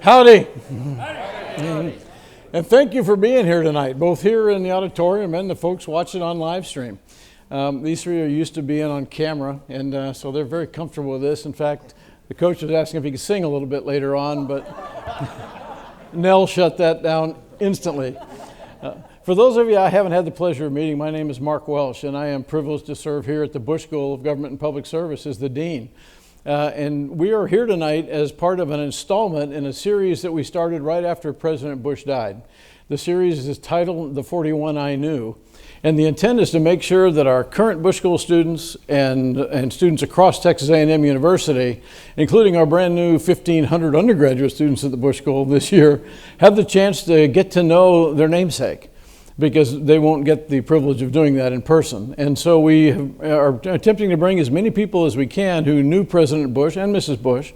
Howdy. Howdy. And thank you for being here tonight, both here in the auditorium and the folks watching on live stream. These three are used to being on camera, and so they're very comfortable with this. In fact, the coach was asking if he could sing a little bit later on, but Nell shut that down instantly. For those of you I haven't had the pleasure of meeting, my name is Mark Welsh, and I am privileged to serve here at the Bush School of Government and Public Service as the Dean. And we are here tonight as part of an installment in a series that we started right after President Bush died. The series is titled The 41 I Knew. And the intent is to make sure that our current Bush School students and students across Texas A&M University, including our brand new 1,500 undergraduate students at the Bush School this year, have the chance to get to know their namesake, because they won't get the privilege of doing that in person. And so we are attempting to bring as many people as we can who knew President Bush and Mrs. Bush,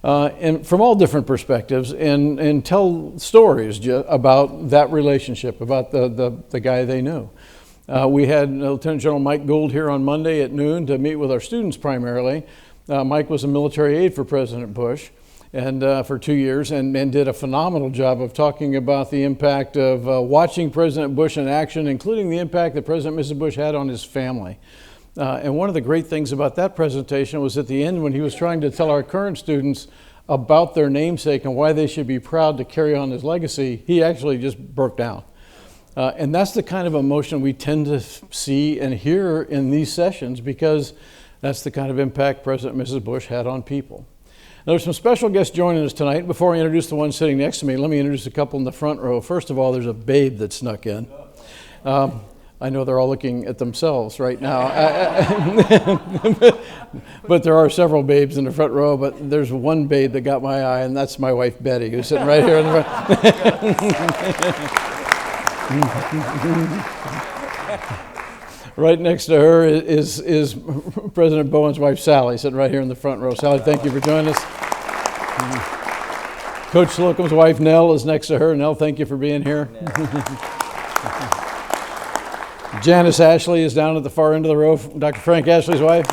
and from all different perspectives, and tell stories about that relationship, about the guy they knew. We had Lieutenant General Mike Gould here on Monday at noon to meet with our students primarily. Mike was a military aide for President Bush and for 2 years, and did a phenomenal job of talking about the impact of watching President Bush in action, including the impact that President and Mrs. Bush had on his family. And one of the great things about that presentation was at the end, when he was trying to tell our current students about their namesake and why they should be proud to carry on his legacy, he actually just broke down. And that's the kind of emotion we tend to see and hear in these sessions, because that's the kind of impact President and Mrs. Bush had on people. Now, there's some special guests joining us tonight. Before I introduce the one sitting next to me, let me introduce a couple in the front row. First of all, there's a babe that snuck in. I know they're all looking at themselves right now. But there are several babes in the front row, but there's one babe that got my eye, and that's my wife, Betty, who's sitting right here in the front. Right next to her is President Bowen's wife, Sally, sitting right here in the front row. Sally, thank you for joining us. Coach Slocum's wife, Nell, is next to her. Nell, thank you for being here. Janice Ashley is down at the far end of the row, Dr. Frank Ashley's wife.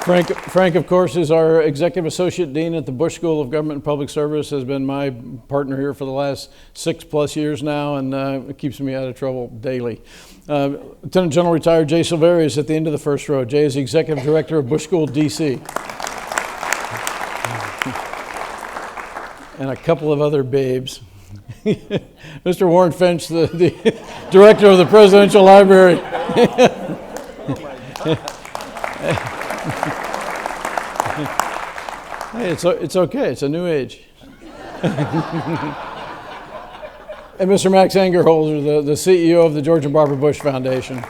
Frank, of course, is our Executive Associate Dean at the Bush School of Government and Public Service, has been my partner here for the last 6+ years now, and it keeps me out of trouble daily. Lieutenant General Retired Jay Silveri is at the end of the first row. Jay is the Executive Director of Bush School, D.C. And a couple of other babes. Mr. Warren Finch, the Director of the Presidential Library. Hey, it's okay. It's a new age. And Mr. Max Angerholzer, the CEO of the George and Barbara Bush Foundation.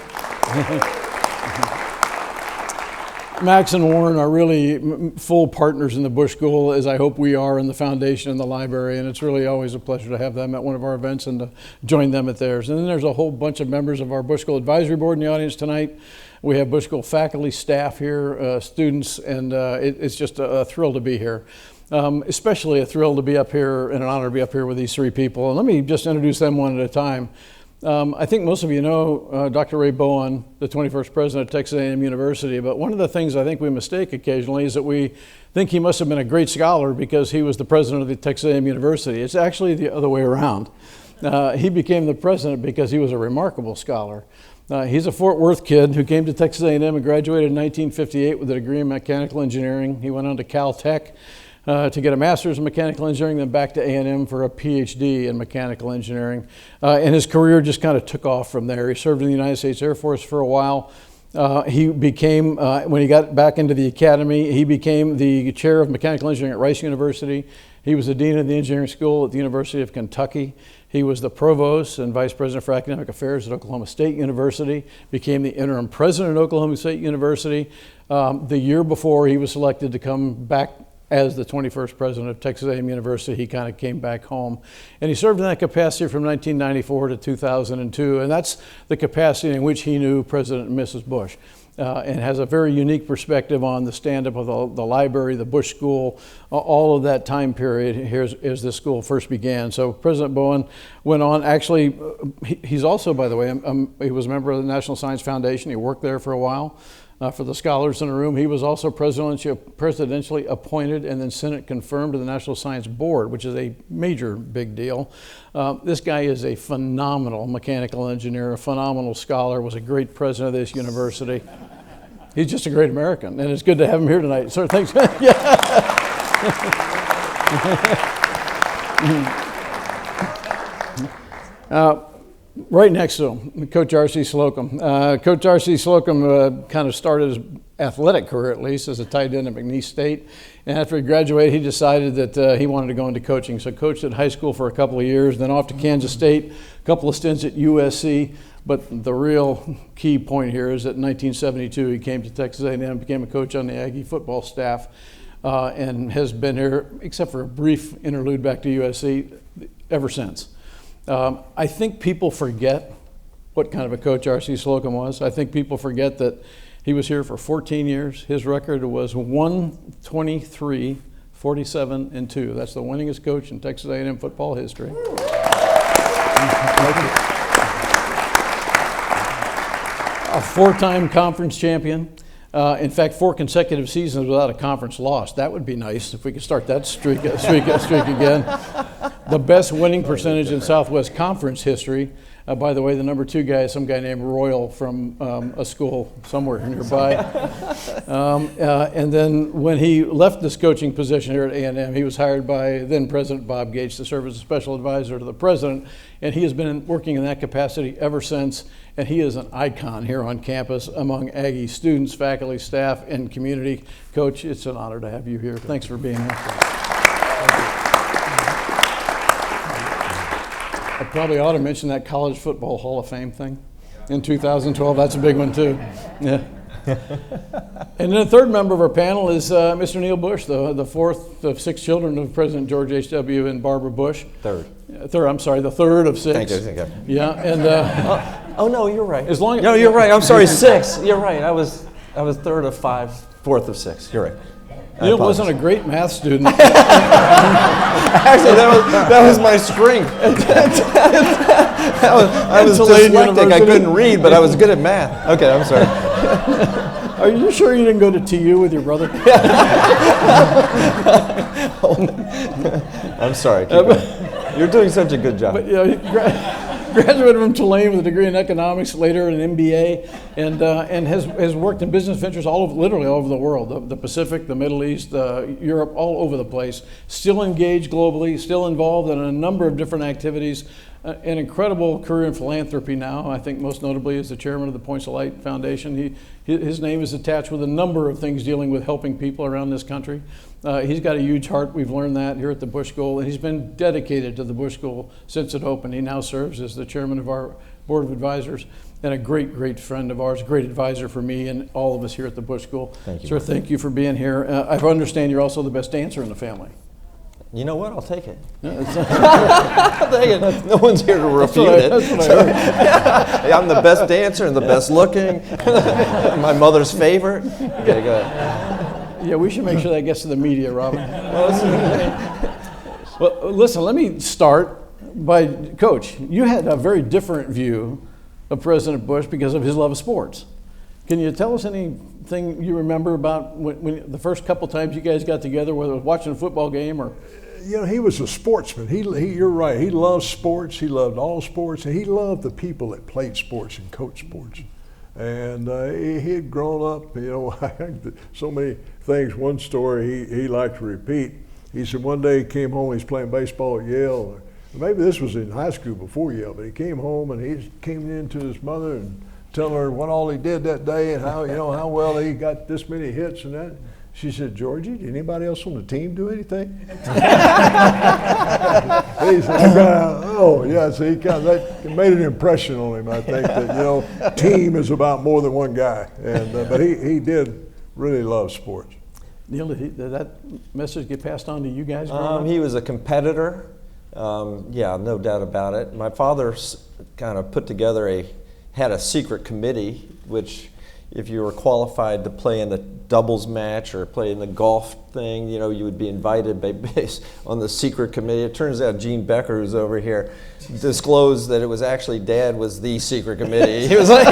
Max and Warren are really full partners in the Bush School, as I hope we are in the foundation and the library, and it's really always a pleasure to have them at one of our events and to join them at theirs. And then there's a whole bunch of members of our Bush School Advisory Board in the audience tonight. We have Bush School faculty, staff here, students, and it's just a thrill to be here. Especially a thrill to be up here and an honor to be up here with these three people. And let me just introduce them one at a time. I think most of you know Dr. Ray Bowen, the 21st president of Texas A&M University, but one of the things I think we mistake occasionally is that we think he must have been a great scholar because he was the president of the Texas A&M University. It's actually the other way around. He became the president because he was a remarkable scholar. He's a Fort Worth kid who came to Texas A&M and graduated in 1958 with a degree in mechanical engineering. He went on to Caltech to get a master's in mechanical engineering, then back to A&M for a PhD in mechanical engineering. And his career just kind of took off from there. He served in the United States Air Force for a while. He became, when he got back into the academy, he became the chair of mechanical engineering at Rice University. He was the dean of the engineering school at the University of Kentucky. He was the provost and vice president for academic affairs at Oklahoma State University, became the interim president at Oklahoma State University. The year before he was selected to come back as the 21st president of Texas A&M University, he kind of came back home. And he served in that capacity from 1994 to 2002, and that's the capacity in which he knew President and Mrs. Bush. And has a very unique perspective on the stand-up of the library, the Bush School, all of that time period here as this school first began. So President Bowen went on, actually, he's also, by the way, he was a member of the National Science Foundation. He worked there for a while. For the scholars in the room, he was also presidentially appointed and then Senate confirmed to the National Science Board, which is a major big deal. This guy is a phenomenal mechanical engineer, a phenomenal scholar, was a great president of this university. He's just a great American, and it's good to have him here tonight. Sir, thanks. Right next to him, Coach R.C. Slocum. Coach R.C. Slocum kind of started his athletic career, at least, as a tight end at McNeese State. And after he graduated, he decided that he wanted to go into coaching. So coached at high school for a couple of years, then off to Kansas State, a couple of stints at USC. But the real key point here is that in 1972, he came to Texas A&M, became a coach on the Aggie football staff, and has been here, except for a brief interlude back to USC, ever since. I think people forget what kind of a coach R.C. Slocum was. I think people forget that he was here for 14 years. His record was 123, 47, and 2. That's the winningest coach in Texas A&M football history. A four-time conference champion. In fact, 4 consecutive seasons without a conference loss. That would be nice if we could start that streak again. The best winning percentage in Southwest Conference history. By the way, the number 2 guy is some guy named Royal from a school somewhere nearby. And then when he left this coaching position here at A&M, he was hired by then President Bob Gates to serve as a special advisor to the president. And he has been working in that capacity ever since. And he is an icon here on campus among Aggie students, faculty, staff, and community. Coach, it's an honor to have you here. Thanks for being here. I probably ought to mention that College Football Hall of Fame thing in 2012. That's a big one, too. Yeah. And then the third member of our panel is Mr. Neil Bush, the fourth of 6 children of President George H.W. and Barbara Bush. Third, I'm sorry, the third of 6. Thank you. Yeah, and oh no, you're right. No, you're right. I'm sorry, 6. You're right. I was third of 5, fourth of 6. You're right. Neil wasn't a great math student. Actually, that was my strength. I was dyslexic. I couldn't read, but I was good at math. Okay, I'm sorry. Are you sure you didn't go to TU with your brother? I'm sorry. You're doing such a good job. But, graduated from Tulane with a degree in economics, later an MBA, and has worked in business ventures literally all over the world, the Pacific, the Middle East, Europe, all over the place. Still engaged globally, still involved in a number of different activities. An incredible career in philanthropy now. I think most notably is the chairman of the Points of Light Foundation. His name is attached with a number of things dealing with helping people around this country. He's got a huge heart. We've learned that here at the Bush School, and he's been dedicated to the Bush School since it opened. He now serves as the chairman of our Board of Advisors and a great, great friend of ours, great advisor for me and all of us here at the Bush School. Thank you. Sir, thank you for being here. I understand you're also the best dancer in the family. You know what? I'll take it. I'll take it. No one's here to refute it. I'm the best dancer and the best looking. My mother's favorite. Okay, go ahead. Yeah, we should make sure that gets to the media, Robin. Well, listen, let me start by, Coach, you had a very different view of President Bush because of his love of sports. Can you tell us anything you remember about when the first couple times you guys got together, whether it was watching a football game or? You know, he was a sportsman. You're right. He loved sports. He loved all sports, and he loved the people that played sports and coached sports. And he had grown up. You know, so many things. One story he liked to repeat. He said one day he came home. He's playing baseball at Yale. Maybe this was in high school before Yale, but he came home and he came in to his mother and telling her what all he did that day and how well he got this many hits and that. She said, Georgie, did anybody else on the team do anything? He said, oh, yeah, so that made an impression on him, I think, that, team is about more than one guy. And but he did really love sports. Neil, did that message get passed on to you guys growing up? He was a competitor. Yeah, no doubt about it. My father kind of put together had a secret committee, which if you were qualified to play in the doubles match or play in the golf thing, you know, you would be invited based on the secret committee. It turns out Gene Becker, who's over here, disclosed that it was actually Dad was the secret committee. He was like,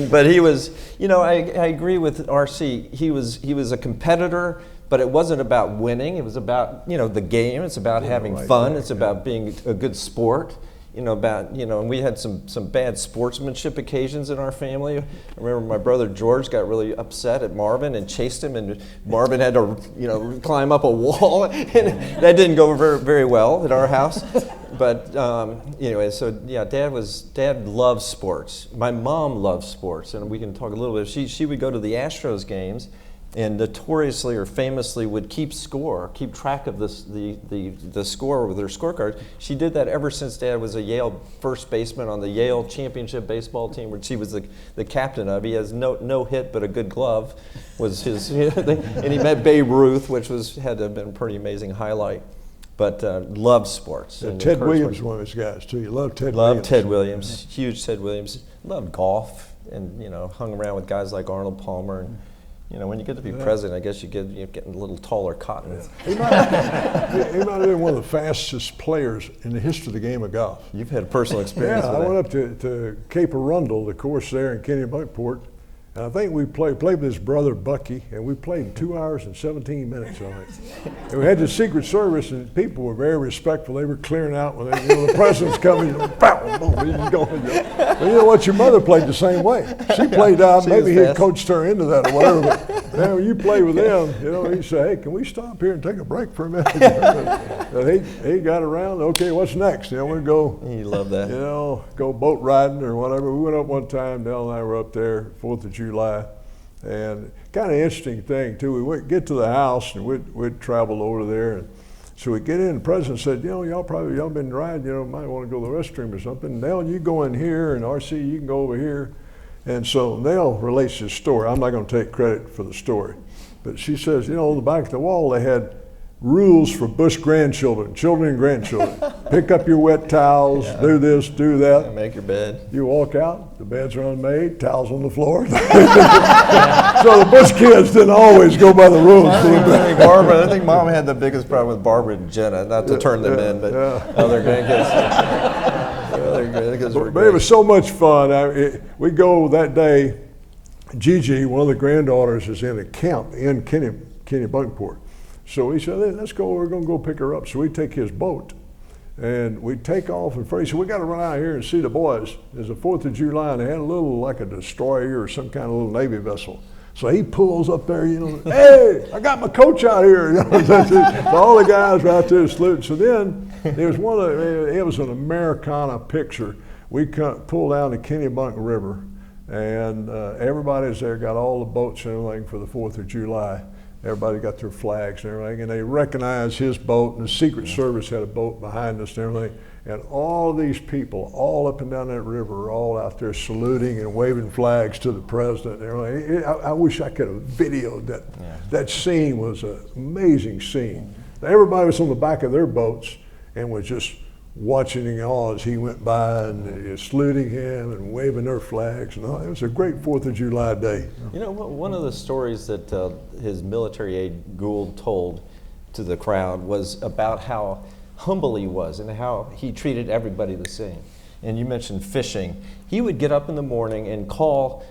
but he was, you know, I agree with RC. He was a competitor, but it wasn't about winning. It was about, you know, the game. It's about having fun. It's about being a good sport. You know, and we had some bad sportsmanship occasions in our family. I remember my brother George got really upset at Marvin and chased him, and Marvin had to, you know, climb up a wall, and that didn't go very, very well at our house. But anyway, so yeah, Dad loves sports. My mom loves sports, and we can talk a little bit. She would go to the Astros games, and notoriously or famously would keep track of the score with her scorecard. She did that ever since Dad was a Yale first baseman on the Yale championship baseball team, where she was the captain of. He has no hit but a good glove, was his. And he met Babe Ruth, which had to have been a pretty amazing highlight. But loved sports. And Ted Williams, one of his guys too. You love Ted Williams. Loved Ted Williams, huge Ted Williams. Loved golf, and you know, hung around with guys like Arnold Palmer. And, you know, when you get to be president, I guess you're getting a little taller cotton. He might have been one of the fastest players in the history of the game of golf. You've had personal experience with I that. went up to Cape Arundel, the course there in Kennebunkport, and I think we played with his brother Bucky, and we played 2 hours and 17 minutes on it. And we had the Secret Service, and people were very respectful. They were clearing out when the president's coming. Boom, boom, he's going. But you know what? Your mother played the same way. She played out. Maybe he coached her into that or whatever. But man, when you play with them, you know, he said, "Hey, can we stop here and take a break for a minute?" he got around. Okay, what's next? You know, we'll go. He loved that. You know, go boat riding or whatever. We went up one time. Dell and I were up there, 4th of July, and kind of interesting thing too. We would get to the house and we'd travel over there, and so we get in. The president said, "You know, y'all been riding. You know, might want to go to the restroom or something. Dell, you go in here, and RC, you can go over here." And so Nell relates this story. I'm not going to take credit for the story, but she says, you know, on the back of the wall they had rules for Bush grandchildren, children and grandchildren. Pick up your wet towels, do this, do that. Make your bed. You walk out, the beds are unmade, towels on the floor. So the Bush kids didn't always go by the rules. I think Mom had the biggest problem with Barbara and Jenna, not to turn them in, but other grandkids. But it was so much fun. We go that day. Gigi, one of the granddaughters, is in a camp in Kennebunkport. So he said, let's go, we're going to go pick her up. So we take his boat, and we take off, and first he said, we got to run out here and see the boys. It's the 4th of July, and they had a little, like a destroyer or some kind of little Navy vessel. So he pulls up there, you know, hey, I got my coach out here. You know, so all the guys were out there saluting. So then there was it was an Americana picture. We pulled down the Kennebunk River, and everybody's there, got all the boats and everything for the 4th of July. Everybody got their flags and everything, and they recognized his boat, and the Secret Service had a boat behind us and everything. And all these people, all up and down that river, are all out there saluting and waving flags to the president and everything. I wish I could have videoed that. Yeah. That scene was an amazing scene. Everybody was on the back of their boats and was just watching him all as he went by and saluting him and waving their flags. And all. It was a great 4th of July day. You know, one of the stories that his military aide Gould told to the crowd was about how humble he was and how he treated everybody the same. And you mentioned fishing. He would get up in the morning and call,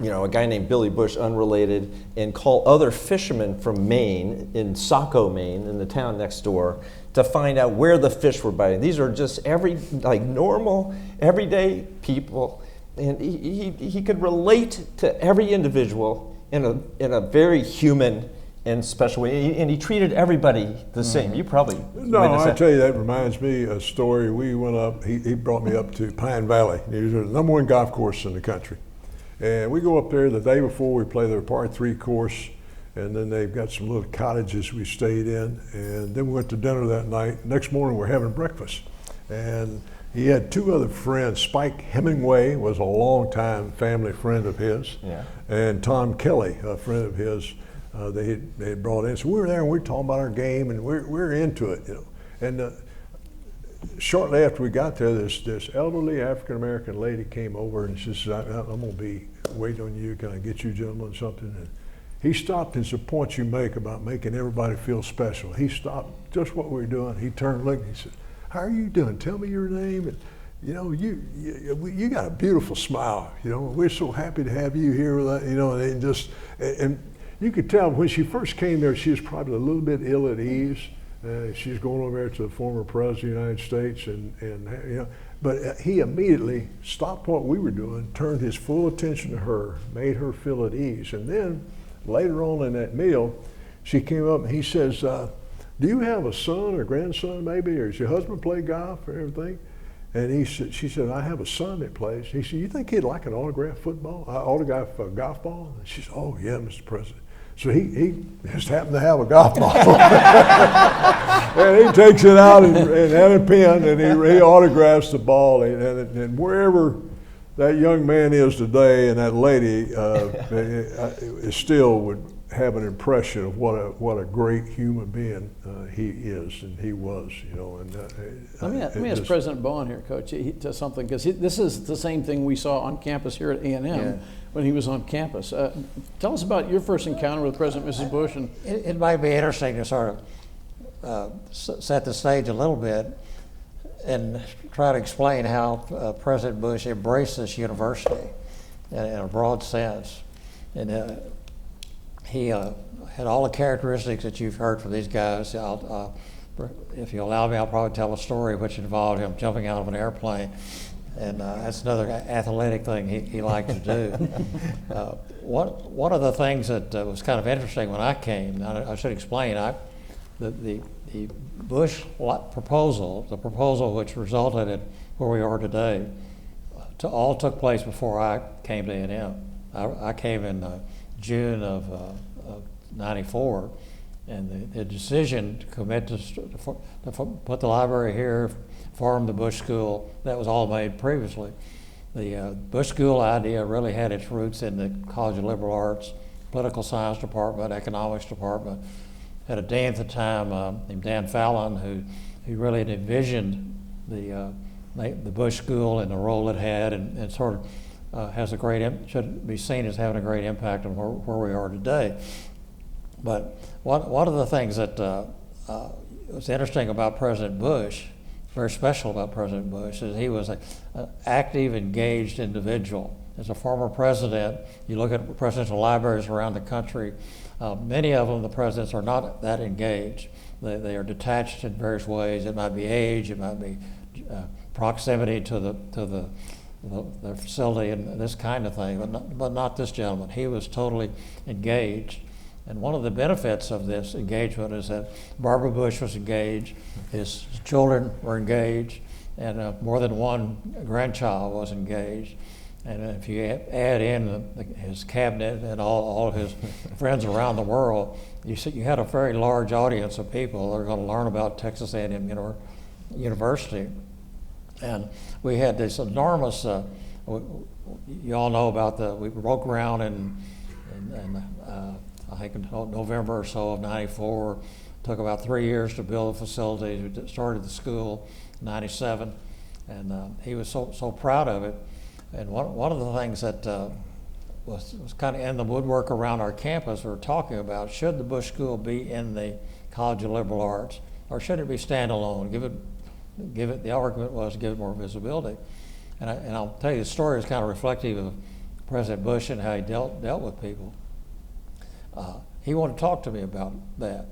you know, a guy named Billy Bush, unrelated, and call other fishermen from Maine, in Saco, Maine, in the town next door, to find out where the fish were biting. These are just normal, everyday people, and he could relate to every individual in a very human and special way, and he treated everybody the same. You probably No, I tell you, that reminds me of a story. We went up, he brought me up to Pine Valley. It was the #1 golf course in the country. And we go up there the day before, we play their par 3 course, and then they've got some little cottages we stayed in, and then we went to dinner that night. Next morning we're having breakfast, and he had 2 other friends. Spike Hemingway was a longtime family friend of his, and Tom Kelly, a friend of his, they had brought in. So we were there and we were talking about our game, and we're into it, you know. And shortly after we got there, this elderly African-American lady came over and she said, I'm going to be waiting on you. Can I get you gentlemen something? And he stopped. It's a point you make about making everybody feel special. He stopped just what we were doing. He turned, looked, and he said, how are you doing? Tell me your name. And, you know, you got a beautiful smile. You know, we're so happy to have you here with us, you know, and you could tell when she first came there, she was probably a little bit ill at ease. She's going over there to the former president of the United States, and you know, but he immediately stopped what we were doing, turned his full attention to her, made her feel at ease. And then later on in that meal, she came up and he says, do you have a son or grandson maybe, or does your husband play golf or everything? And she said, I have a son that plays. He said, you think he'd like an autographed golf ball? And she said, oh yeah, Mr. President. So he just happened to have a golf ball. And he takes it out and a pen, and he autographs the ball. And wherever that young man is today, and that lady still would have an impression of what a great human being he is and he was, you know. And let me ask President Bowen here, Coach, to something, because this is the same thing we saw on campus here at A&M when he was on campus. Tell us about your first encounter with President and Mrs. Bush. And it might be interesting to sort of set the stage a little bit and try to explain how President Bush embraced this university in a broad sense. And he had all the characteristics that you've heard from these guys. If you allow me, I'll probably tell a story which involved him jumping out of an airplane. And that's another athletic thing he liked to do. One of the things that was kind of interesting when I came, I should explain, the Bush proposal, the proposal which resulted in where we are today, all took place before I came to A&M. I came in June of '94, and the decision to commit to put the library here, form the Bush School, that was all made previously. The Bush School idea really had its roots in the College of Liberal Arts, Political Science Department, Economics Department. Had a dean at the time named Dan Fallon who really had envisioned the Bush School and the role it had, and sort of has should be seen as having a great impact on where we are today. But one of the things that was interesting about President Bush, very special about President Bush, is he was an active, engaged individual. As a former president, you look at presidential libraries around the country, many of them, the presidents are not that engaged. They are detached in various ways. It might be age, it might be proximity to the facility and this kind of thing, but not this gentleman. He was totally engaged. And one of the benefits of this engagement is that Barbara Bush was engaged, his children were engaged, and more than one grandchild was engaged. And if you add in his cabinet and all of his friends around the world, you had a very large audience of people that are going to learn about Texas A&M University. And we had this enormous, you all know about we broke ground in I think in November or so of '94. Took about 3 years to build the facilities. We started the school in '97, and he was so proud of it. And one of the things that was kind of in the woodwork around our campus, we were talking about, should the Bush School be in the College of Liberal Arts, or should it be standalone? The argument was give it more visibility. And I'll tell you, the story is kind of reflective of President Bush and how he dealt with people. He wanted to talk to me about that.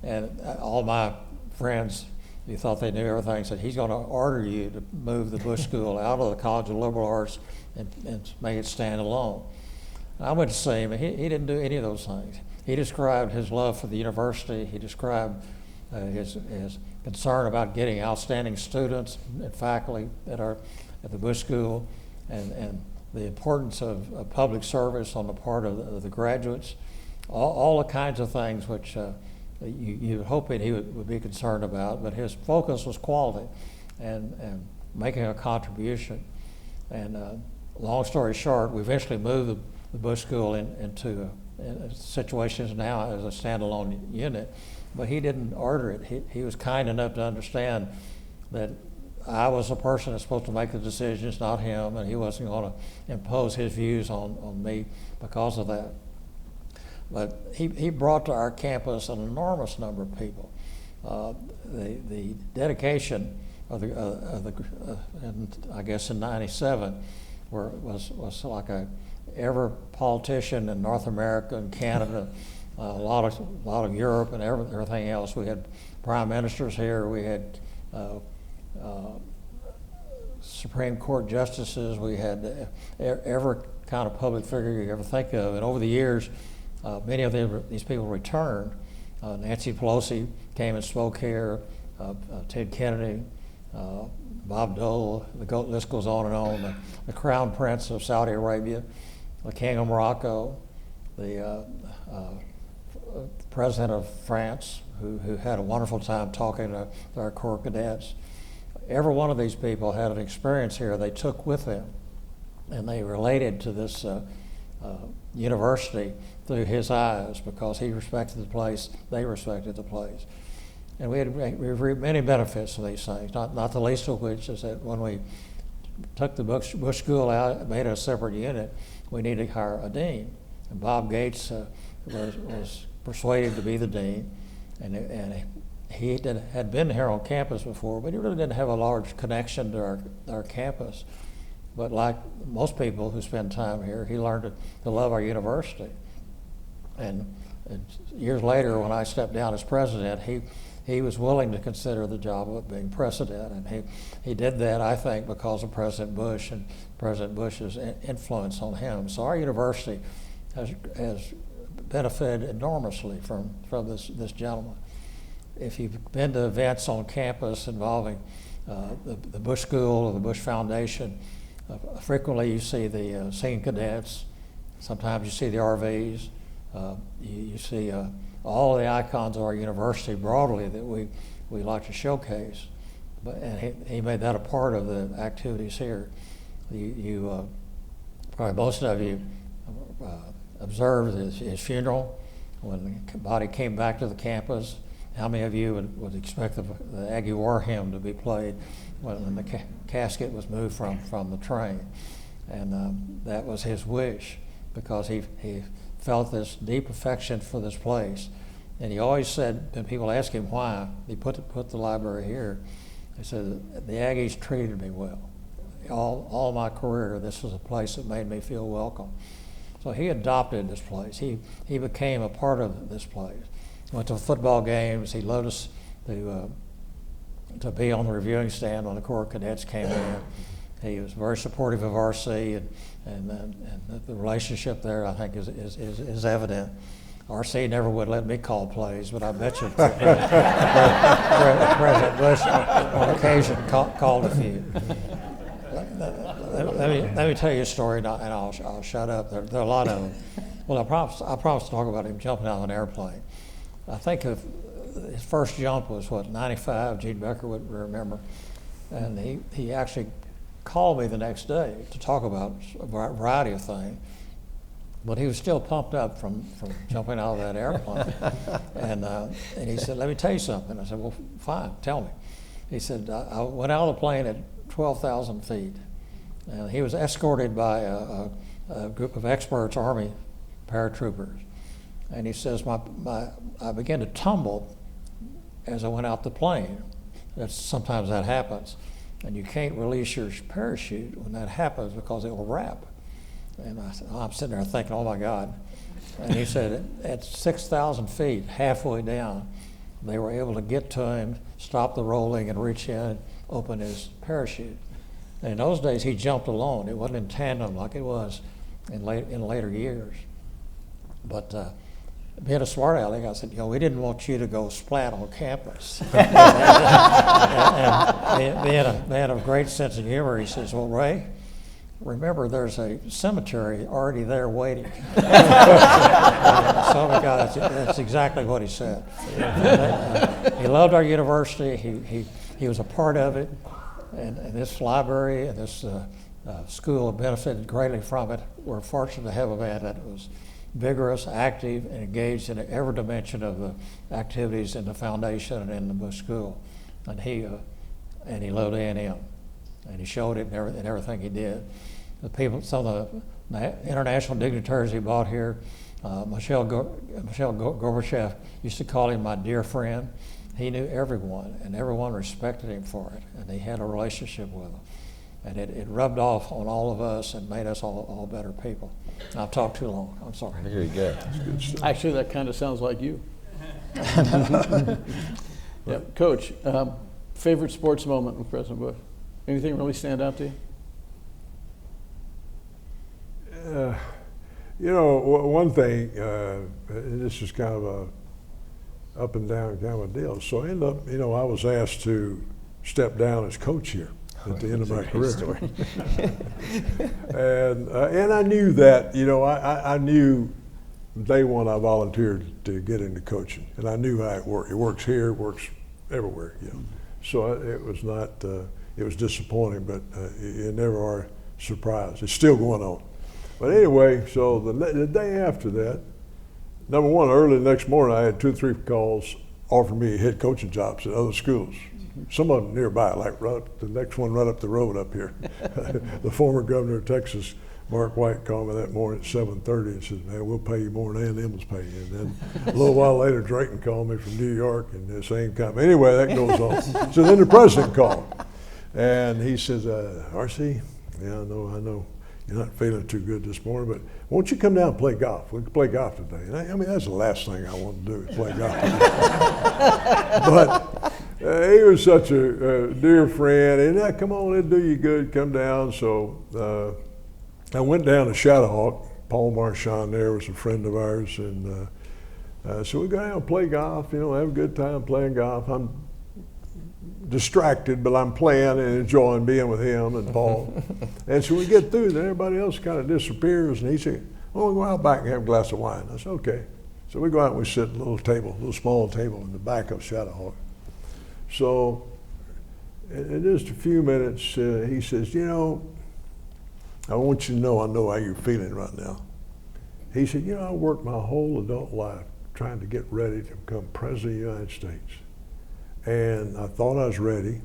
And all my friends, who thought they knew everything, said he's going to order you to move the Bush School out of the College of Liberal Arts and make it stand alone. And I went to see him, and he didn't do any of those things. He described his love for the university. He described his concern about getting outstanding students and faculty at the Bush School, and the importance of public service on the part of the graduates, all the kinds of things which you would hope that he would be concerned about, but his focus was quality and making a contribution. And long story short, we eventually moved the Bush School into situations now as a standalone unit, but he didn't order it. He was kind enough to understand that I was the person that's supposed to make the decisions, not him, and he wasn't going to impose his views on me because of that. But he brought to our campus an enormous number of people. The dedication of and I guess in '97 was like every politician in North America and Canada, a lot of Europe and everything else. We had prime ministers here. We had Supreme Court justices. We had every kind of public figure you ever think of. And over the years, many of these people returned. Nancy Pelosi came and spoke here. Ted Kennedy, Bob Dole. The list goes on and on. The Crown Prince of Saudi Arabia, the King of Morocco, the President of France, who had a wonderful time talking to our Corps cadets. Every one of these people had an experience here they took with them, and they related to this university through his eyes because he respected the place, they respected the place. And we reaped many benefits from these things, not the least of which is that when we took the Bush School out, made it a separate unit, we needed to hire a dean. And Bob Gates was persuaded to be the dean, and he had been here on campus before, but he really didn't have a large connection to our campus. But like most people who spend time here, he learned to love our university. And years later, when I stepped down as president, he was willing to consider the job of being president. And he did that, I think, because of President Bush and President Bush's influence on him. So our university has benefited enormously from this gentleman. If you've been to events on campus involving the Bush School or the Bush Foundation, frequently you see the singing cadets. Sometimes you see the RVs. You see all the icons of our university broadly that we like to showcase. And he made that a part of the activities here. Probably most of you observed his funeral when the body came back to the campus. How many of you would expect the Aggie War hymn to be played when the casket was moved from the train? And that was his wish because he felt this deep affection for this place. And he always said, when people asked him why he put the library here, he said, the Aggies treated me well. All my career, this was a place that made me feel welcome. So he adopted this place. He became a part of this place. Went to football games. He loved us to be on the reviewing stand when the Corps cadets came in. He was very supportive of RC, and the relationship there, I think, is evident. RC never would let me call plays, but I bet you President Bush on occasion called a few. Let me tell you a story, and I'll shut up. There are a lot of them. Well, I promised to talk about him jumping out of an airplane. I think his first jump was, 95, Gene Becker would remember. And he actually called me the next day to talk about a variety of things. But he was still pumped up from jumping out of that airplane. And he said, let me tell you something. I said, well, fine, tell me. He said, I went out of the plane at 12,000 feet. And he was escorted by a group of experts, Army paratroopers. And he says, I began to tumble as I went out the plane. Sometimes that happens. And you can't release your parachute when that happens because it will wrap. And I'm sitting there thinking, oh my God. And he said, at 6,000 feet, halfway down, they were able to get to him, stop the rolling, and reach in, open his parachute. And in those days, he jumped alone. It wasn't in tandem like it was in later years. But being a smart aleck, I said, we didn't want you to go splat on campus. and being a man of great sense of humor, he says, well, Ray, remember there's a cemetery already there waiting. So that's exactly what he said. He loved our university. He was a part of it. And this library and this school benefited greatly from it. We're fortunate to have a man that was vigorous, active, and engaged in every dimension of the activities in the foundation and in the Bush School. And he and he loved A&M, and he showed it in everything he did. The people, some of the international dignitaries he brought here, Michelle Gorbachev used to call him my dear friend. He knew everyone, and everyone respected him for it, and he had a relationship with them. And it rubbed off on all of us and made us all better people. I've talked too long. I'm sorry. There you go. Actually, that kind of sounds like you. Yeah, Coach, favorite sports moment with President Bush? Anything really stand out to you? You know, one thing, and this is kind of a up and down kind of a deal. So I ended up, you know, I was asked to step down as coach here at the end of my career. And I knew that, you know, I knew day one I volunteered to get into coaching, and I knew how it worked. It works here, it works everywhere, you know. So it was not, it was disappointing, but you never are surprised. It's still going on. But anyway, so the day after that, number one, early the next morning, I had 2 or 3 calls offering me head coaching jobs at other schools. Some of them nearby, like the next one right up the road up here. The former governor of Texas, Mark White, called me that morning at 7:30 and said, "Man, we'll pay you more than A&M was paying you." And then a little while later, Drayton called me from New York, and the same kind. Anyway, that goes on. So then the president called, and he says, "RC, yeah, I know. You're not feeling too good this morning, but won't you come down and play golf? We can play golf today." And I mean, that's the last thing I want to do is play golf. But he was such a dear friend, and come on, it'll do you good, come down. So I went down to Shadowhawk. Paul Marchand there was a friend of ours, and so we go down and play golf, you know, have a good time playing golf. I'm distracted, but I'm playing and enjoying being with him and Paul. And so we get through, then everybody else kind of disappears, and he said, "Well, we'll go out back and have a glass of wine." I said, "Okay." So we go out and we sit at a little small table in the back of Shadowhawk. So in just a few minutes, he says, "You know, I want you to know I know how you're feeling right now." He said, "You know, I worked my whole adult life trying to get ready to become President of the United States. And I thought I was ready,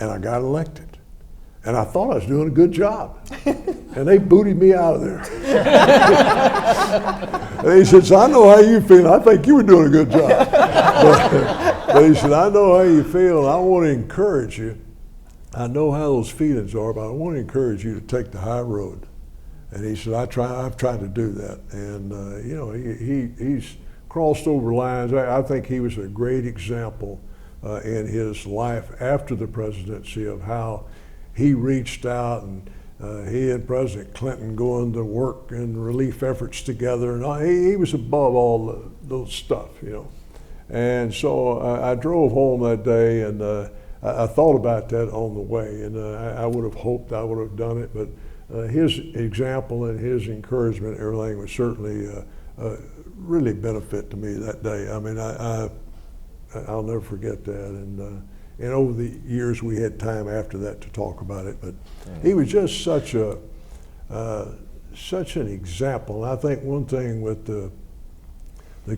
and I got elected. And I thought I was doing a good job. And they booted me out of there." And he said, "So I know how you feel. I think you were doing a good job." But he said, "I know how you feel, and I want to encourage you. I know how those feelings are, but I want to encourage you to take the high road." And he said, I've tried to do that. And, you know, he's crossed over lines. I think he was a great example in his life after the presidency of how he reached out, and he and President Clinton going to work and relief efforts together, and he was above all those stuff, you know. And so I drove home that day, and I thought about that on the way, and I would have hoped I would have done it, but his example and his encouragement, everything was certainly really benefit to me that day. I mean, I'll never forget that, and over the years we had time after that to talk about it. But he was just such an example. And I think one thing with the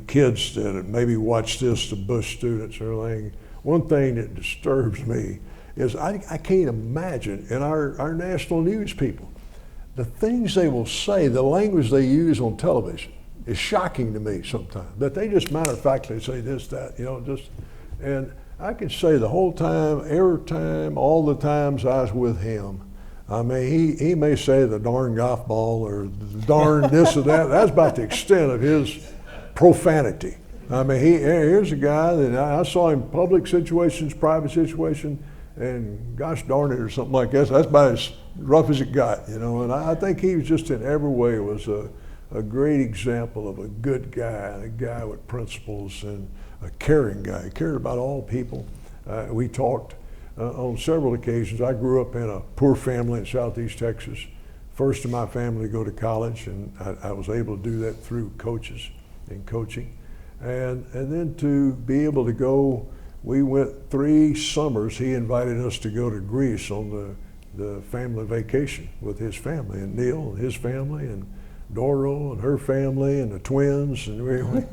kids that maybe watch this, the Bush students or everything, one thing that disturbs me is I can't imagine, and our national news people, the things they will say, the language they use on television is shocking to me sometimes. But they just matter of fact, they say this, that, you know, and I can say the whole time, every time, all the times I was with him, I mean, he may say the darn golf ball or the darn this or that. That's about the extent of his profanity. I mean, here's a guy that I saw in public situations, private situation, and gosh darn it or something like that. That's about as rough as it got, you know. And I think he was just in every way was a great example of a good guy, and a guy with principles, and a caring guy. He cared about all people. We talked on several occasions. I grew up in a poor family in Southeast Texas. First in my family to go to college, and I was able to do that through coaches and coaching. And then to be able to go, we went 3 summers. He invited us to go to Greece on the family vacation with his family, and Neil and his family, and Doro and her family, and the twins. And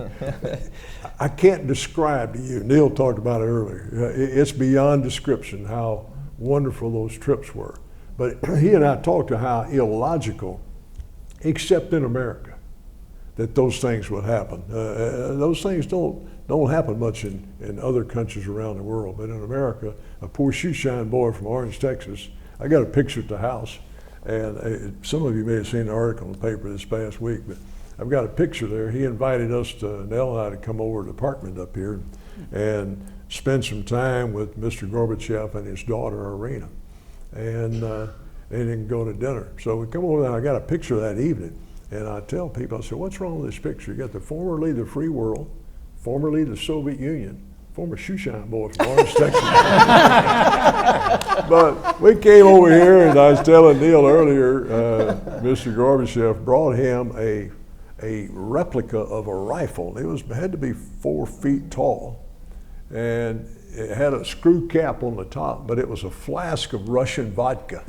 I can't describe to you, Neil talked about it earlier, it's beyond description how wonderful those trips were. But he and I talked to how illogical, except in America, that those things would happen. Those things don't happen much in other countries around the world, but in America, a poor shoeshine boy from Orange, Texas, I got a picture at the house, and some of you may have seen an article in the paper this past week, but I've got a picture there. He invited us, Nell and I, to come over to the apartment up here and spend some time with Mr. Gorbachev and his daughter, Irina, and then go to dinner. So we come over there, and I got a picture that evening, and I tell people, I said, what's wrong with this picture? You got the formerly the free world, formerly the Soviet Union, former shoeshine boy from Orange, Texas. But we came over here, and I was telling Neil earlier, Mr. Gorbachev brought him a replica of a rifle. It had to be 4 feet tall, and it had a screw cap on the top, but it was a flask of Russian vodka.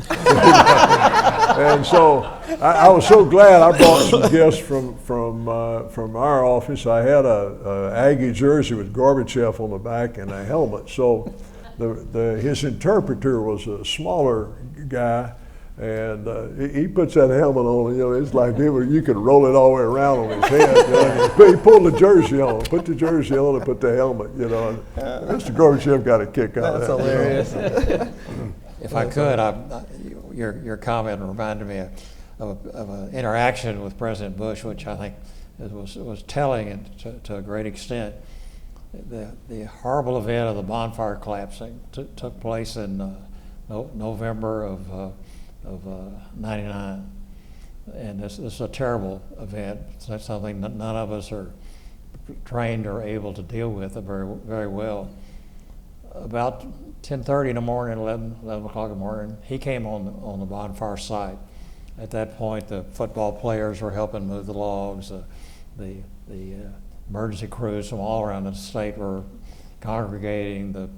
And so I was so glad I brought some gifts from our office. I had a Aggie jersey with Gorbachev on the back and a helmet. So his interpreter was a smaller guy, and he puts that helmet on. It's like you could roll it all the way around on his head. He pulled the jersey on, put the jersey on, and put the helmet. And Mr. Gorbachev got a kick out of that. That's hilarious. If I could, your comment reminded me of an interaction with President Bush, which I think was telling and to a great extent. The horrible event of the bonfire collapsing took place in November of '99, and this is a terrible event. It's something that none of us are trained or able to deal with very, very well. About 10:30 in the morning, 11 o'clock in the morning, he came on the bonfire site. At that point, the football players were helping move the logs. The emergency crews from all around the state were congregating.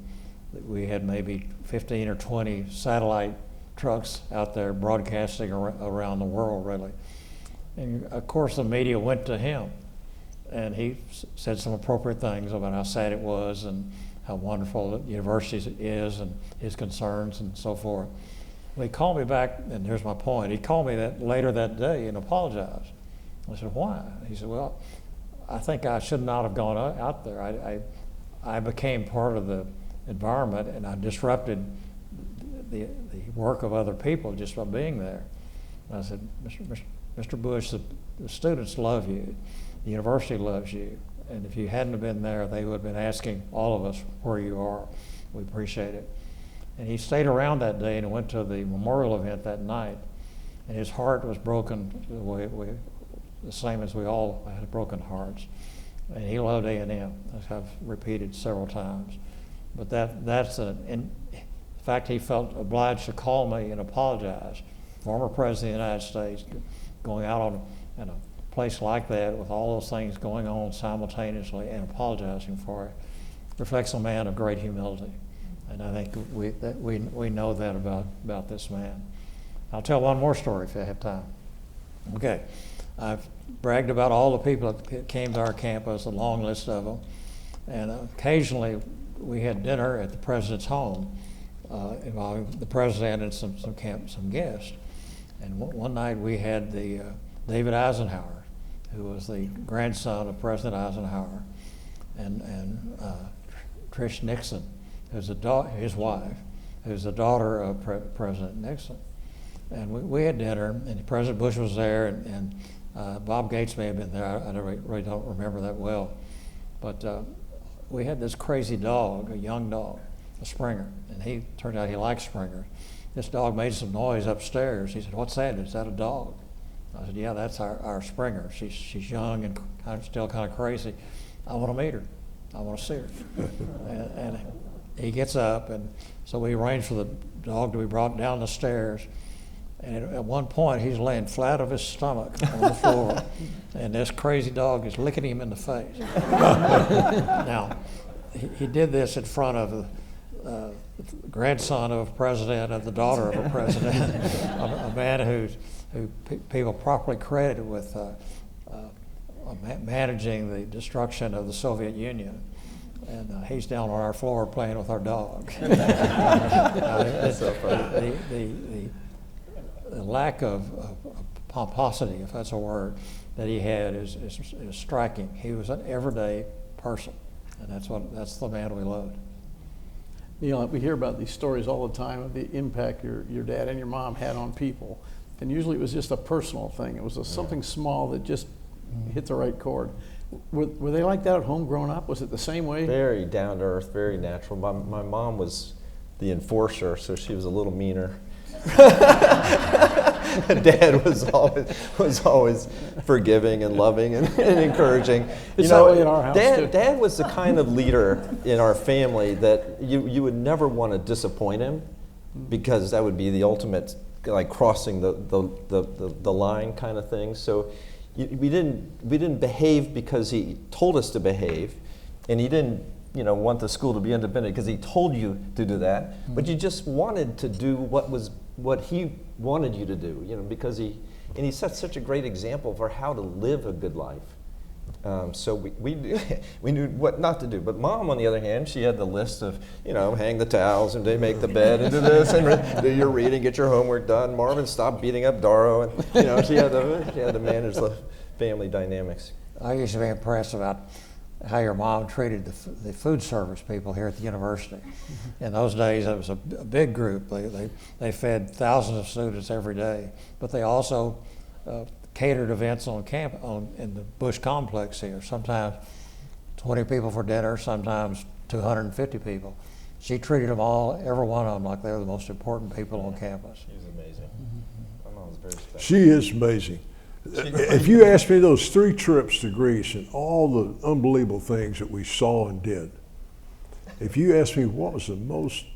We had maybe 15 or 20 satellite trucks out there broadcasting around the world, really. And of course the media went to him, and he said some appropriate things about how sad it was and how wonderful the university is and his concerns and so forth. Well, he called me back, and here's my point. He called me later that day and apologized. I said, why? He said, well, I think I should not have gone out there. I became part of the environment, and I disrupted the work of other people just by being there. And I said, Mr. Bush, the students love you. The university loves you. And if you hadn't have been there, they would have been asking all of us where you are. We appreciate it. And he stayed around that day and went to the memorial event that night. And his heart was broken the same as we all had broken hearts. And he loved A&M, as I've repeated several times. But in fact, he felt obliged to call me and apologize. Former President of the United States going out in a place like that with all those things going on simultaneously and apologizing for it reflects a man of great humility. And I think we know that about this man. I'll tell one more story if I have time. Okay. I've bragged about all the people that came to our campus, a long list of them. And occasionally we had dinner at the president's home involving the president and some guests. And one night we had the David Eisenhower, who was the grandson of President Eisenhower, and Trish Nixon, who's his wife, who's the daughter of President Nixon. And we had dinner, and President Bush was there, and Bob Gates may have been there. I really don't remember that well. But we had this crazy dog, a young dog, a Springer, and turned out he liked Springer. This dog made some noise upstairs. He said, "What's that? Is that a dog?" I said, "Yeah, that's our Springer. She's young and still kind of crazy. I want to meet her. I want to see her." and he gets up, and so we arranged for the dog to be brought down the stairs. And at one point, he's laying flat of his stomach on the floor, and this crazy dog is licking him in the face. Now, he did this in front of the grandson of a president and the daughter of a president, a man who people properly credited with managing the destruction of the Soviet Union. and he's down on our floor playing with our dog. That's so funny. The lack of pomposity, if that's a word, that he had is striking. He was an everyday person, and that's the man we loved. Neil, we hear about these stories all the time of the impact your dad and your mom had on people, and usually it was just a personal thing. It was something small that just hit the right chord. Were they like that at home growing up? Was it the same way? Very down to earth, very natural. My mom was the enforcer, so she was a little meaner. Dad was always forgiving and loving and encouraging. It's that way in our house too. Dad was the kind of leader in our family that you would never want to disappoint him, because that would be the ultimate, like, crossing the line kind of thing. So we didn't behave because he told us to behave, and he didn't want the school to be independent because he told you to do that, but you just wanted to do what he wanted you to do, because he set such a great example for how to live a good life. So we knew what not to do. But Mom, on the other hand, she had the list of, hang the towels and they make the bed and do this and do your reading, get your homework done. Marvin, stop beating up Doro, and she had to manage the family dynamics. I used to be impressed about how your mom treated the food service people here at the university. In those days, it was a big group. They fed thousands of students every day, but they also catered events on campus in the Bush complex here. Sometimes 20 people for dinner, sometimes 250 people. She treated them all, every one of them, like they were the most important people on campus. She was amazing. My mom was very special. She is amazing. If you ask me those 3 trips to Greece and all the unbelievable things that we saw and did, if you ask me what was the most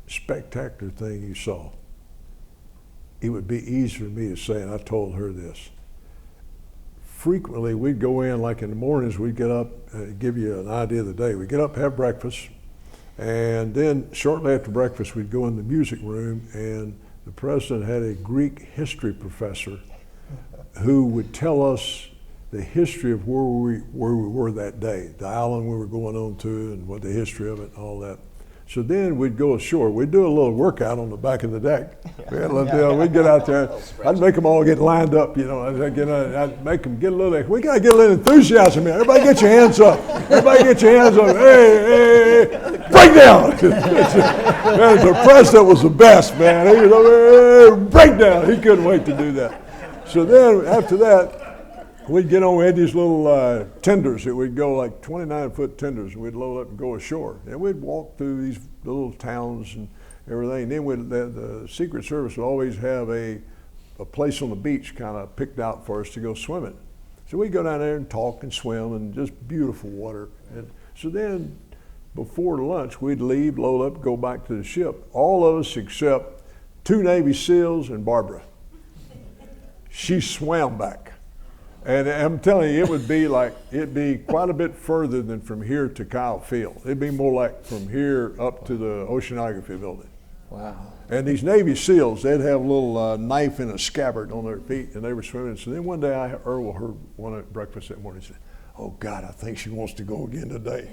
spectacular thing you saw, it would be easy for me to say, and I told her this. Frequently, we'd go in, like in the mornings, we'd get up, give you an idea of the day. We'd get up, have breakfast, and then shortly after breakfast, we'd go in the music room, and the president had a Greek history professor who would tell us the history of where we were that day, the island we were going on to, and what the history of it and all that. So then we'd go ashore. We'd do a little workout on the back of the deck. We'd get out there. I'd make them all get lined up, I'd make them get a little, we got to get a little enthusiasm here. Everybody get your hands up. Everybody get your hands up. Hey, break down. Man, the president was the best, man. He was over, hey, break down. He couldn't wait to do that. So then after that, we'd get on, we had these little tenders that we'd go, like 29-foot tenders, and we'd load up and go ashore. And we'd walk through these little towns and everything. And then the Secret Service would always have a place on the beach kind of picked out for us to go swimming. So we'd go down there and talk and swim, and just beautiful water. And so then before lunch, we'd leave, load up, go back to the ship. All of us except 2 Navy SEALs and Barbara. She swam back. And I'm telling you, it'd be quite a bit further than from here to Kyle Field. It'd be more like from here up to the oceanography building. Wow. And these Navy SEALs, they'd have a little knife in a scabbard on their feet, and they were swimming. So then one day, Earl heard one at breakfast that morning, and said, "Oh God, I think she wants to go again today."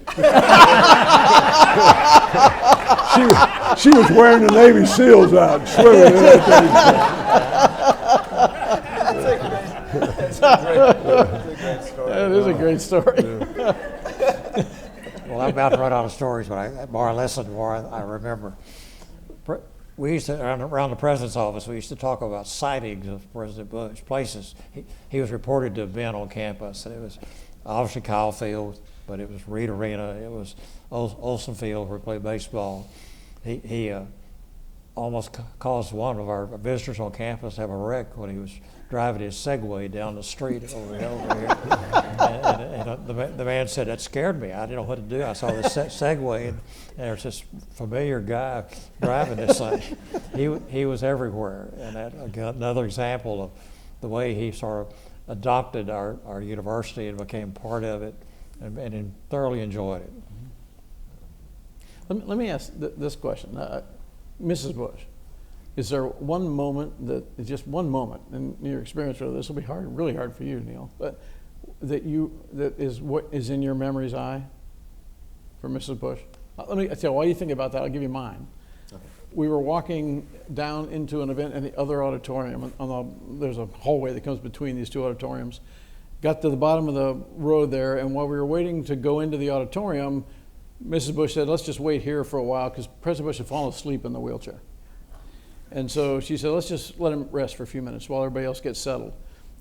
she was wearing the Navy SEALs out, swimming and everything. That is a great story. Well, I'm about to run out of stories, but the more I listen, the more I remember. We used to, around the president's office, we used to talk about sightings of President Bush, places he was reported to have been on campus. And it was obviously Kyle Field, but it was Reed Arena, it was Olsen Field where we played baseball. He almost caused one of our visitors on campus to have a wreck when he was driving his Segway down the street over here. And the man said, "That scared me. I didn't know what to do. I saw this Segway, and there's this familiar guy driving this thing." He was everywhere, and that, again, another example of the way he sort of adopted our university and became part of it, and thoroughly enjoyed it. Let me ask this question. Mrs. Bush, is there one moment just one moment in your experience with this will be really hard for you, Neil, but that is what is in your memory's eye? for Mrs. Bush? Let me tell you, while you think about that, I'll give you mine. Okay. We were walking down into an event in the other auditorium. There's a hallway that comes between these two auditoriums. Got to the bottom of the road there, and while we were waiting to go into the auditorium, Mrs. Bush said, let's just wait here for a while, because President Bush had fallen asleep in the wheelchair. And so she said, let's just let him rest for a few minutes while everybody else gets settled.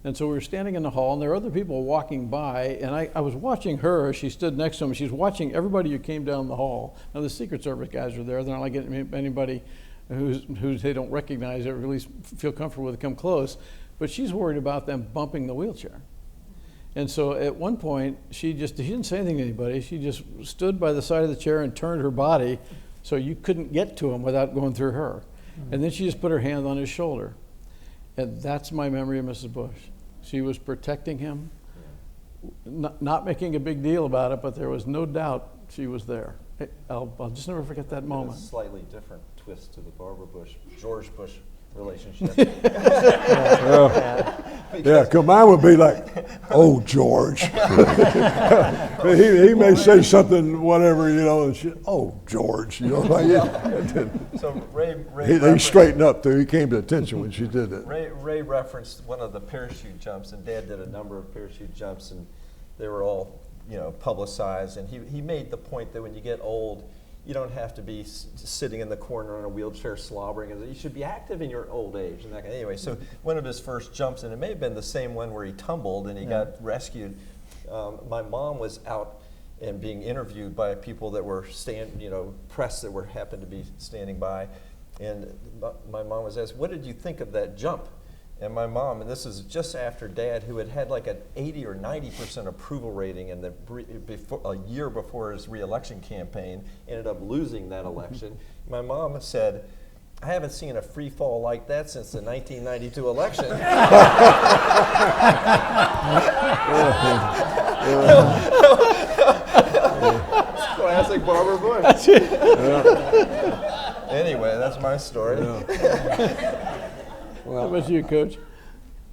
And so we were standing in the hall, and there were other people walking by, and I was watching her as she stood next to him. She's watching everybody who came down the hall. Now, the Secret Service guys are there. They're not like anybody who they don't recognize or at least feel comfortable with to come close. But she's worried about them bumping the wheelchair. And so at one point, she didn't say anything to anybody. She just stood by the side of the chair and turned her body so you couldn't get to him without going through her. And then she just put her hand on his shoulder. And that's my memory of Mrs. Bush. She was protecting him, not making a big deal about it, but there was no doubt she was there. I'll just never forget that moment. A slightly different twist to the Barbara Bush, George Bush relationship. Yeah, because mine would be like, oh, George. he may say something, whatever, and she, oh, George, like, So Ray he straightened up, too. He came to attention when she did that. Ray referenced one of the parachute jumps, and Dad did a number of parachute jumps, and they were all, publicized. And he made the point that when you get old, you don't have to be sitting in the corner in a wheelchair slobbering. You should be active in your old age. And anyway, so one of his first jumps, and it may have been the same one where he tumbled and he got rescued. My mom was out and being interviewed by people that were press that happened to be standing by. And my mom was asked, what did you think of that jump? And my mom, and this is just after Dad, who had like an 80 or 90% approval rating in a year before his re-election campaign, ended up losing that election. My mom said, I haven't seen a free fall like that since the 1992 election. Classic Barbara Bush. Anyway, that's my story. Well, how about you, Coach?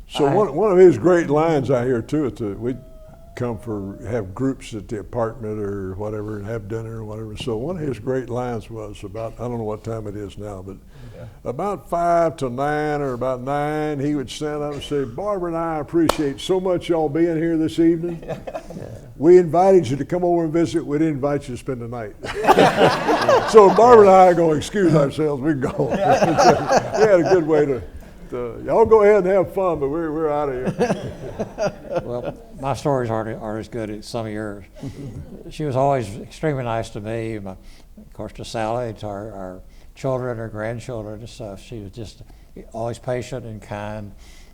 So one of his great lines I hear too, we'd come have groups at the apartment or whatever and have dinner or whatever. So one of his great lines was about, I don't know what time it is now, but about 5 to 9 or about 9, he would stand up and say, Barbara and I appreciate so much y'all being here this evening. We invited you to come over and visit. We didn't invite you to spend the night. So Barbara and I are going to excuse ourselves. We can go. We had a good way to y'all go ahead and have fun, but we're out of here. Well, my stories aren't as good as some of yours. She was always extremely nice to me, of course, to Sally, to our children, our grandchildren and stuff. She was just always patient and kind,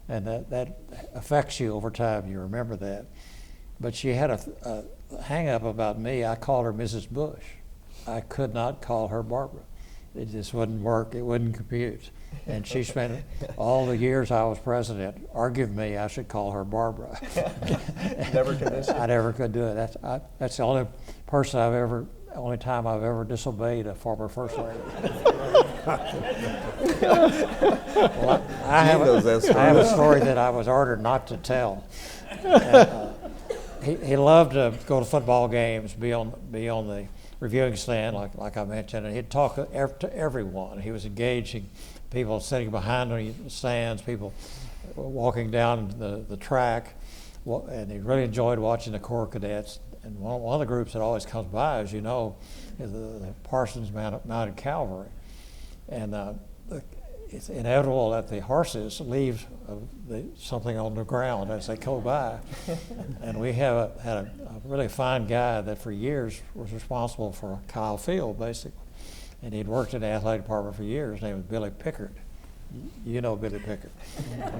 and that affects you over time. You remember that. But she had a hang-up about me. I called her Mrs. Bush. I could not call her Barbara. It just wouldn't work. It wouldn't compute. And she spent all the years I was president arguing me I should call her Barbara. Never convinced you? I never could do it. That's the only time I've ever disobeyed a former first lady. Well, I have a story that I was ordered not to tell. He loved to go to football games, be on the reviewing stand, like I mentioned, and he'd talk to everyone. He was engaging people sitting behind the stands, people walking down the track, and he really enjoyed watching the Corps cadets. And one of the groups that always comes by, as you know, is the Parsons Mounted Cavalry. And it's inevitable that the horses leave something on the ground as they go by. And we had a really fine guy that for years was responsible for Kyle Field, basically. And he'd worked in the athletic department for years. His name was Billy Pickard. You know Billy Pickard.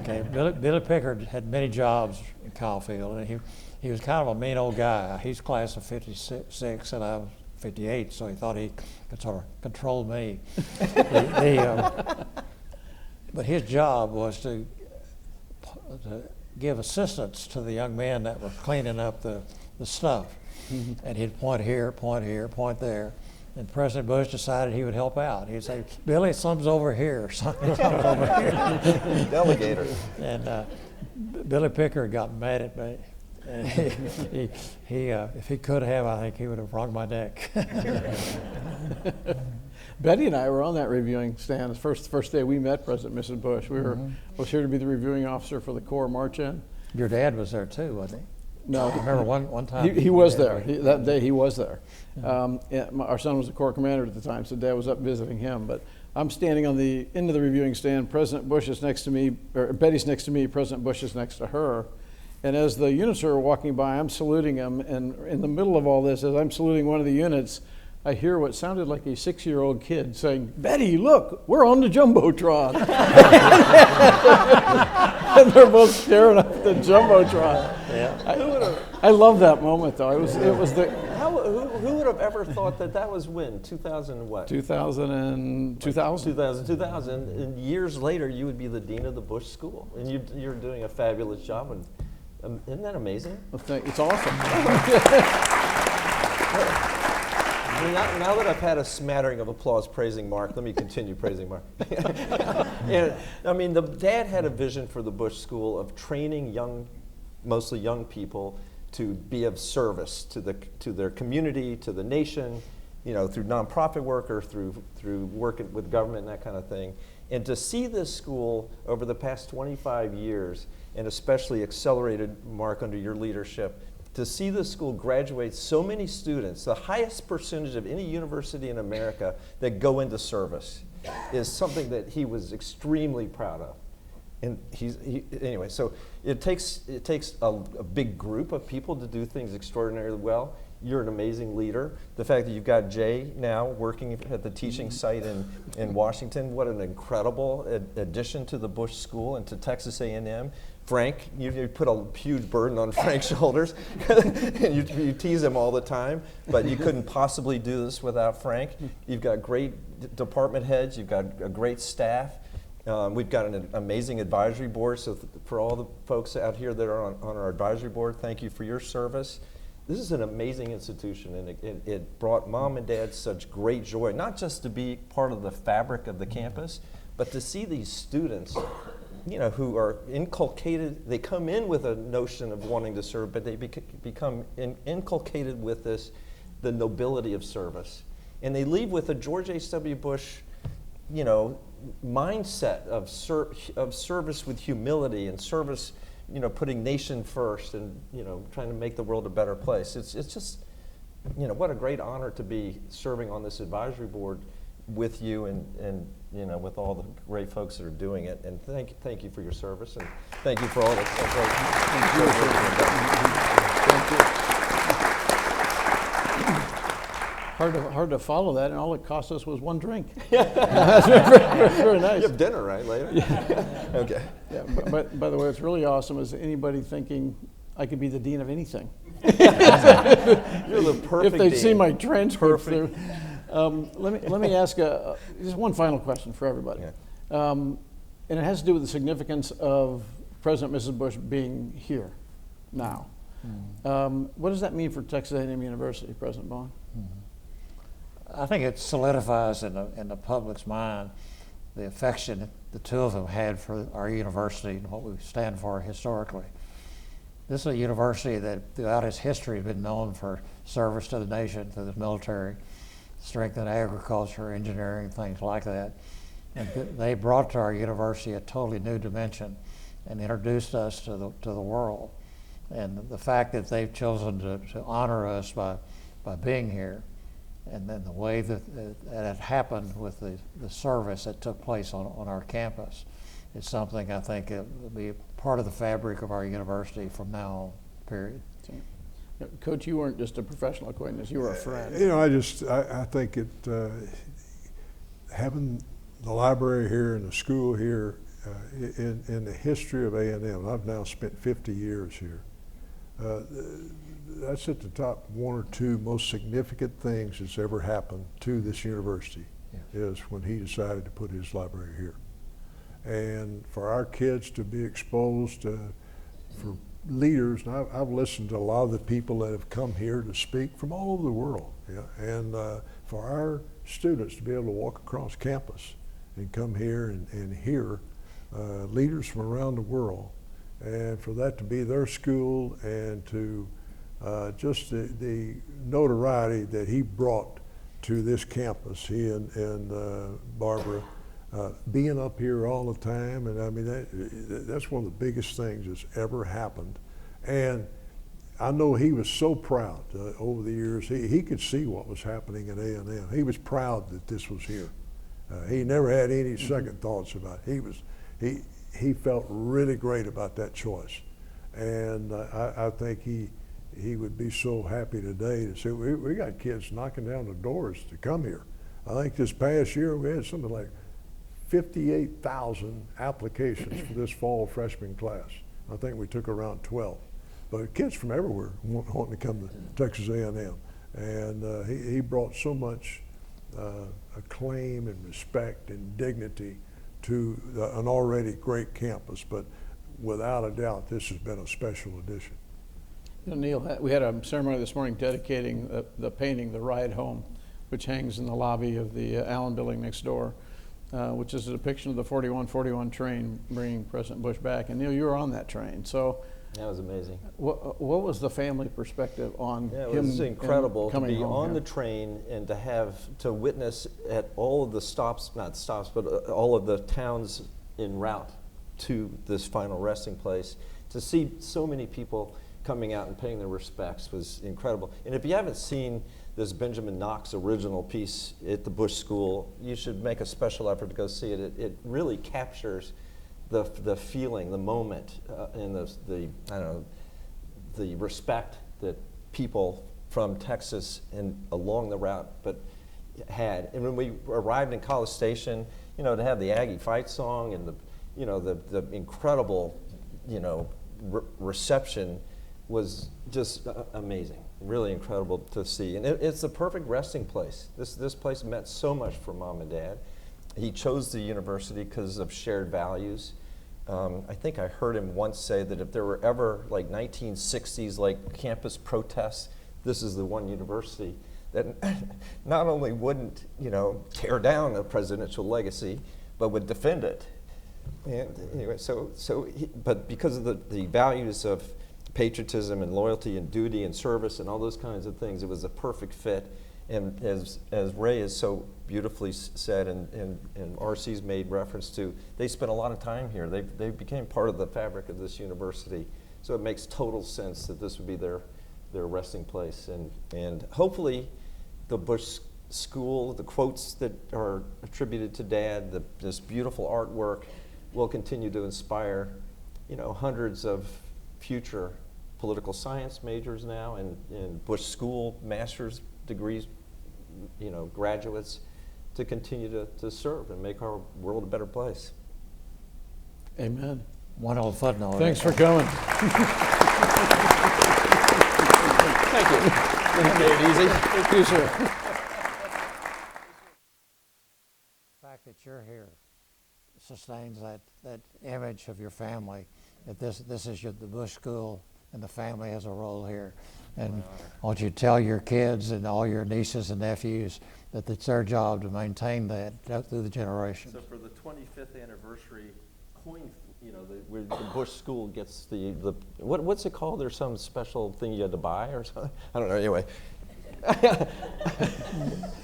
Okay, Billy Pickard had many jobs in Kyle Field, and he was kind of a mean old guy. He's class of 56, and I was 58, so he thought he could sort of control me. But his job was to give assistance to the young men that were cleaning up the stuff. And he'd point here, point there. And President Bush decided he would help out. He'd say, Billy, something's over here. Something's over here. Delegator. And Billy Pickard got mad at me. If he could have, I think he would have wrung my neck. Betty and I were on that reviewing stand the first day we met President and Mrs. Bush. I was here to be the reviewing officer for the Corps March-In. Your dad was there too, wasn't he? No, I remember one time. he was there. That day he was there. Our son was the Corps commander at the time, so Dad was up visiting him. But I'm standing on the end of the reviewing stand. President Bush is next to me, or Betty's next to me. President Bush is next to her. And as the units are walking by, I'm saluting them. And in the middle of all this, as I'm saluting one of the units, I hear what sounded like a 6-year-old kid saying, "Betty, look, we're on the Jumbotron." And they're both staring up at the Jumbotron. Yeah. I love that moment, though. It was the Who would have ever thought that was when? 2000 and what? 2000. 2000. And years later, you would be the dean of the Bush School. And you're doing a fabulous job. And isn't that amazing? It's awesome. Now that I've had a smattering of applause praising Mark, let me continue praising Mark. And, I mean, the dad had a vision for the Bush School of training mostly young people to be of service to their community, to the nation, through nonprofit work or through work with government and that kind of thing. And to see this school over the past 25 years, and especially accelerated, Mark, under your leadership, to see this school graduate so many students, the highest percentage of any university in America that go into service, is something that he was extremely proud of. And anyway, so it takes a big group of people to do things extraordinarily well. You're an amazing leader. The fact that you've got Jay now working at the teaching site in Washington, what an incredible addition to the Bush School and to Texas A&M. Frank, you put a huge burden on Frank's shoulders. And you tease him all the time, but you couldn't possibly do this without Frank. You've got great department heads. You've got a great staff. We've got an amazing advisory board. So for all the folks out here that are on our advisory board, thank you for your service. This is an amazing institution, and it brought Mom and Dad such great joy, not just to be part of the fabric of the campus, but to see these students, who are inculcated. They come in with a notion of wanting to serve, but they become inculcated with the nobility of service. And they leave with a George H.W. Bush, mindset of service with humility and service, putting nation first and, trying to make the world a better place. It's just, what a great honor to be serving on this advisory board with you and with all the great folks that are doing it. And thank you for your service, and thank you for all the great Thank you. Hard to follow that, and all it cost us was one drink. That's very nice. You have dinner, right, later? Yeah. Okay. Yeah, but by the way, it's really awesome. Is anybody thinking I could be the dean of anything? You're the perfect If they dean. see my transcript, Perfect. let me ask just one final question for everybody, Yeah. and it has to do with the significance of President and Mrs. Bush being here now. What does that mean for Texas A&M University, President Bowen? I think it solidifies in the public's mind the affection that the two of them had for our university and what we stand for historically. This is a university that throughout its history has been known for service to the nation, to the military, strength in agriculture, engineering, things like that. And they brought to our university a totally new dimension and introduced us to the world. And the fact that they've chosen to honor us by being here, and then the way that it happened with the service that took place on our campus, is something I think it will be part of the fabric of our university from now on, period. Coach, you weren't just a professional acquaintance, you were a friend. I think having the library here and the school here in the history of A&M, I've now spent 50 years here. That's at the top one or two most significant things that's ever happened to this university, is when he decided to put his library here. And for our kids to be exposed for leaders, and I've listened to a lot of the people that have come here to speak from all over the world, and for our students to be able to walk across campus and come here and hear leaders from around the world And for that to be their school, and to just the notoriety that he brought to this campus, he and Barbara, being up here all the time, and I mean that's one of the biggest things that's ever happened. And I know he was so proud over the years. He could see what was happening at A&M. He was proud that this was here. He never had any second thoughts about it. He felt really great about that choice, and I think he would be so happy today to see we got kids knocking down the doors to come here. I think this past year we had something like 58,000 applications for this fall freshman class. I think we took around 12. But kids from everywhere wanting to come to Texas A&M. And he brought so much acclaim and respect and dignity to an already great campus. But without a doubt, this has been a special edition. You know, Neil, we had a ceremony this morning dedicating the painting, The Ride Home, which hangs in the lobby of the Allen building next door, which is a depiction of the 4141 train bringing President Bush back. And Neil, you were on that train. So That was amazing. what was the family perspective on Yeah, it him was incredible to be home on here? the train and to witness at all of the stops, not stops, but all of the towns en route to this final resting place. To see so many people coming out and paying their respects was incredible. And if you haven't seen this Benjamin Knox original piece at the Bush School, you should make a special effort to go see it. It really captures the feeling, the moment, and the I don't know, the respect that people from Texas and along the route had. And when we arrived in College Station, to have the Aggie fight song and the incredible, reception was just amazing, really incredible to see. And it's the perfect resting place. This place meant so much for Mom and Dad. He chose the university because of shared values. I think I heard him once say that if there were ever 1960s campus protests, this is the one university that not only wouldn't tear down a presidential legacy, but would defend it. And anyway, but because of the values of patriotism and loyalty and duty and service and all those kinds of things, it was a perfect fit. And as Ray has so beautifully said, and RC's made reference to, they spent a lot of time here. They became part of the fabric of this university. So it makes total sense that this would be their resting place. And hopefully the Bush School, the quotes that are attributed to Dad, this beautiful artwork will continue to inspire, hundreds of future political science majors now and Bush School master's degrees, graduates to continue to serve and make our world a better place. Amen. One old footnote. Thanks for coming. Thank you. Made it easy. Thank you, sir. The fact that you're here sustains that image of your family, that this is the Bush School and the family has a role here. And I want you to tell your kids and all your nieces and nephews that it's their job to maintain that through the generations. So for the 25th anniversary coin, where the Bush School gets the what's it called? There's some special thing you had to buy or something? I don't know, anyway.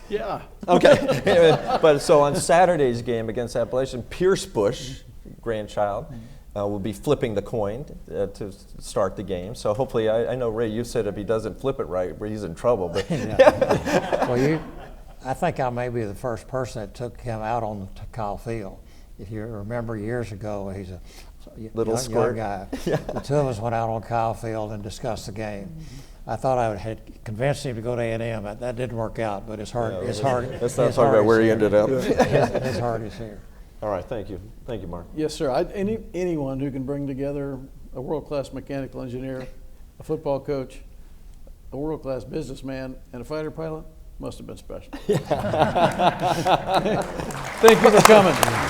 Yeah. Okay. But so on Saturday's game against Appalachian, Pierce Bush, grandchild, will be flipping the coin to start the game. So hopefully, I know, Ray, you said if he doesn't flip it right, he's in trouble. But Well, I think I may be the first person that took him out on the Kyle Field. If you remember years ago, he's a Little young squirt. guy. Yeah. The two of us went out on Kyle Field and discussed the game. I thought I had convinced him to go to A&M. That didn't work out, but his heart. Let's not talk about where he ended up. His heart is here. All right, thank you, Mark. Yes, sir. Anyone who can bring together a world-class mechanical engineer, a football coach, a world-class businessman, and a fighter pilot must have been special. Thank you for coming.